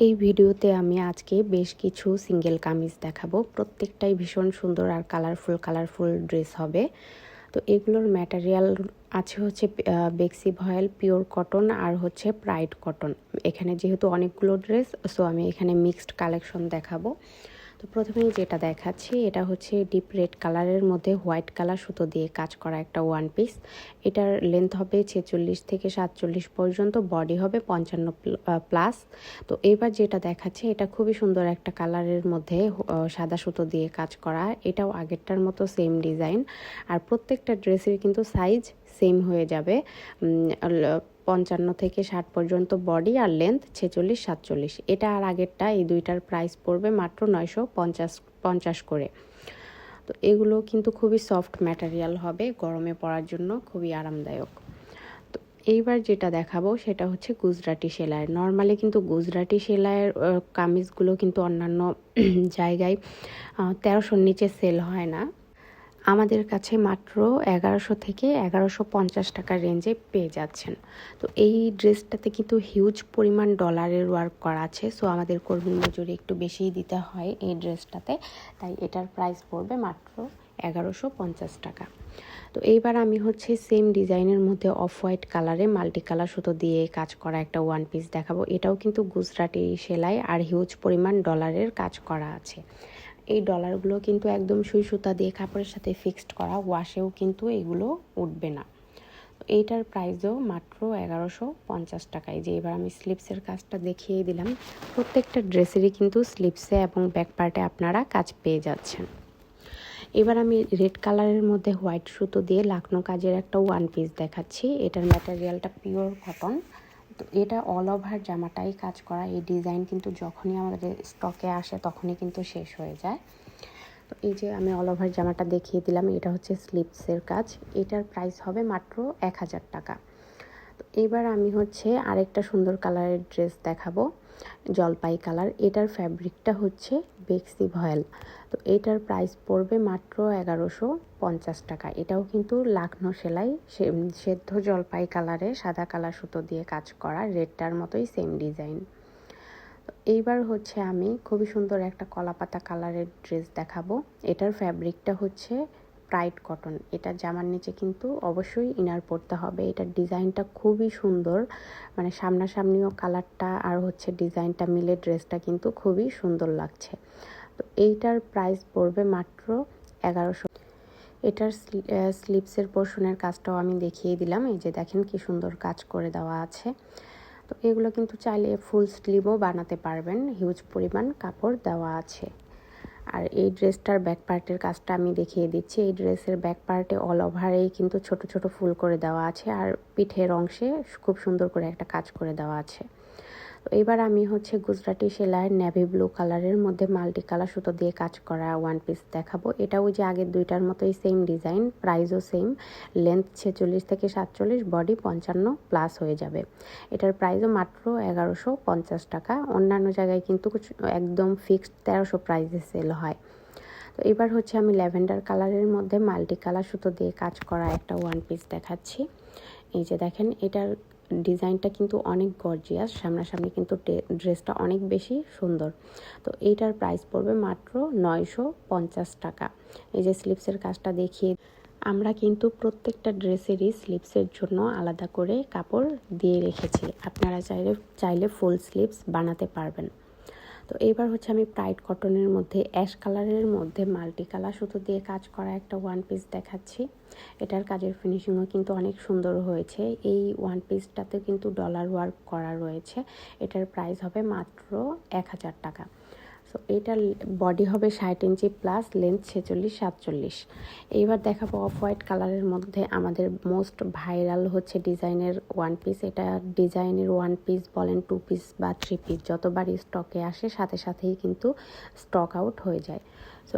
এই ভিডিওতে আমি আজকে বেশ কিছু সিঙ্গেল কামিজ দেখাবো। প্রত্যেকটাই ভীষণ সুন্দর আর কালারফুল ড্রেস হবে। তো এগুলোর ম্যাটেরিয়াল আছে হচ্ছে বেক্সি ভয়েল, পিওর কটন আর হচ্ছে প্রাইড কটন। এখানে যেহেতু অনেকগুলো ড্রেস, সো আমি এখানে মিক্সড কালেকশন দেখাবো। তো প্রথমেই যেটা দেখাচ্ছি এটা হচ্ছে ডিপ রেড কালারের মধ্যে হোয়াইট কালার সুতো দিয়ে কাজ করা একটা ওয়ান পিস। এটার লেন্থ হবে 46 থেকে 47 পর্যন্ত, বডি হবে 55+। তো এবার যেটা দেখাচ্ছে এটা খুবই সুন্দর একটা কালারের মধ্যে সাদা সুতো দিয়ে কাজ করা। এটাও আগেরটার মতো সেম ডিজাইন, আর প্রত্যেকটা ড্রেসের কিন্তু সাইজ সেম হয়ে যাবে। 55 থেকে 60 পর্যন্ত বডি, আর লেন্থ 46-47। এটা আর আগেরটা, এই দুইটার প্রাইস পড়বে মাত্র 950 করে। তো এগুলো কিন্তু খুবই সফট ম্যাটেরিয়াল হবে, গরমে পরার জন্য খুবই আরামদায়ক। তো এইবার যেটা দেখাবো সেটা হচ্ছে গুজরাটি সেলাইয়ের। নর্মালি কিন্তু গুজরাটি সেলাইয়ের কামিজগুলো কিন্তু অন্যান্য জায়গায় 1300-র নিচে সেল হয় না। আমাদের কাছে মাত্র 1100 থেকে 1150 টাকার রেঞ্জে পেয়ে যাচ্ছেন। তো এই ড্রেসটাতে কিন্তু হিউজ পরিমাণ ডলারের ওয়ার্ক করা আছে, সো আমাদের কর্মী মজুরি একটু বেশিই দিতে হয় এই ড্রেসটাতে, তাই এটার প্রাইস পড়বে মাত্র 1150 টাকা। তো এইবার আমি হচ্ছে সেম ডিজাইনের মধ্যে অফ হোয়াইট কালারে মাল্টি কালার সুতো দিয়ে কাজ করা একটা ওয়ান পিস দেখাবো। এটাও কিন্তু গুজরাটি সেলাই আর হিউজ পরিমাণ ডলারের কাজ করা আছে। এই ডলারগুলো কিন্তু একদম সুই সুতা দিয়ে কাপড়ের সাথে ফিক্সড করা, ওয়াশেও কিন্তু এগুলো উঠবে না। এইটার প্রাইসও মাত্র 1150 টাকায়। যে এবার আমি স্লিপসের কাজটা দেখিয়ে দিলাম, প্রত্যেকটা ড্রেসেরই কিন্তু স্লিপসে এবং ব্যাক পার্টে আপনারা কাজ পেয়ে যাচ্ছেন। এবার আমি রেড কালারের মধ্যে হোয়াইট সুতো দিয়ে লাকনো কাজের একটা ওয়ান পিস দেখাচ্ছি। এটার ম্যাটেরিয়ালটা পিওর কটন। তো এটা অল ওভার জামাটাই কাজ করা। এই ডিজাইন কিন্তু যখনই আমাদের স্টকে আসে তখনই কিন্তু শেষ হয়ে যায়। তো এই যে আমি অল ওভার জামাটা দেখিয়ে দিলাম, এটা হচ্ছে স্লিপসের কাজ। এটার প্রাইস হবে মাত্র 1000 টাকা। তো এবার আমি হচ্ছে আরেকটা সুন্দর কালারের ড্রেস দেখাবো, জলপাই কালার। এটার ফ্যাব্রিকটা হচ্ছে বেক্সি ভয়েল। তো এটার প্রাইস পড়বে মাত্র 1150 টাকা। এটাও কিন্তু লাকনো সেলাই, সেদ্ধ জলপাই কালারে সাদা কালার সুতো দিয়ে কাজ করা, রেডটার মতোই সেম ডিজাইন। তো এইবার হচ্ছে আমি খুবই সুন্দর একটা কলাপাতা কালারের ড্রেস দেখাবো। এটার ফ্যাব্রিকটা হচ্ছে প্রাইড কটন। এটা জামার নিচে কিন্তু অবশ্যই ইনার পরতে হবে। এটার ডিজাইনটা খুবই সুন্দর, মানে সামনাসামনিও কালারটা আর হচ্ছে ডিজাইনটা মিলে ড্রেসটা কিন্তু খুবই সুন্দর লাগছে। তো এইটার প্রাইস পড়বে মাত্র 1100। এটার স্লিপসের পোর্শনের কাজটাও আমি দেখিয়ে দিলাম। এই যে দেখেন কি সুন্দর কাজ করে দেওয়া আছে। তো এগুলো কিন্তু চাইলে ফুল স্লিভও বানাতে পারবেন, হিউজ পরিমাণ কাপড় দেওয়া আছে। আর এই ড্রেসটার ব্যাক পার্টের কাজটা আমি দেখিয়ে দিচ্ছি। এই ড্রেসের ব্যাক পার্টে অল ওভারেই কিন্তু ছোট ছোট ফুল করে দেওয়া আছে, আর পিঠের অংশে খুব সুন্দর করে একটা কাজ করে দেওয়া আছে। তো এবার আমি হচ্ছে গুজরাটি সেলাইয়ের নেভি ব্লু কালারের মধ্যে মাল্টি কালার সুতো দিয়ে কাজ করা ওয়ান পিস দেখাবো। এটা ওই যে আগের দুইটার মতোই সেম ডিজাইন, প্রাইসও সেম। লেন্থ 46 থেকে 47, বডি 55+ হয়ে যাবে। এটার প্রাইসও মাত্র 1150 টাকা। অন্যান্য জায়গায় কিন্তু একদম ফিক্সড 1300 প্রাইসে সেল হয়। তো এবার হচ্ছে আমি ল্যাভেন্ডার কালারের মধ্যে মাল্টি কালার সুতো দিয়ে কাজ করা একটা ওয়ান পিস দেখাচ্ছি। এই যে দেখেন, এটার ডিজাইনটা কিন্তু অনেক গর্জিয়াস, সামনাসামনি কিন্তু ড্রেসটা অনেক বেশি সুন্দর। তো এইটার প্রাইস পড়বে মাত্র 950 টাকা। এই যে স্লিপসের কাজটা দেখিয়ে, আমরা কিন্তু প্রত্যেকটা ড্রেসেরই স্লিপসের জন্য আলাদা করে কাপড় দিয়ে রেখেছি, আপনারা চাইলে ফুল স্লিপস বানাতে পারবেন। তো এইবার হচ্ছে আমি প্রাইড কটনের মধ্যে অ্যাশ কালারের মধ্যে মাল্টি কালার সুতো দিয়ে কাজ করা একটা ওয়ান পিস দেখাচ্ছি। এটার কাজের ফিনিশিংও কিন্তু অনেক সুন্দর হয়েছে। এই ওয়ান পিসটাতে কিন্তু ডলার ওয়ার্ক করা রয়েছে। এটার প্রাইস হবে মাত্র 1000 টাকা। সো এটার বডি হবে 60 ইঞ্চি প্লাস, লেন্থ 46-47। এইবার দেখাবো অফ হোয়াইট কালারের মধ্যে আমাদের মোস্ট ভাইরাল হচ্ছে ডিজাইনের ওয়ান পিস। এটা ডিজাইনের ওয়ান পিস বলেন, 2 পিস বা 3 পিস, যতবার স্টকে আসে সাথে সাথেই কিন্তু স্টক আউট হয়ে যায়। সো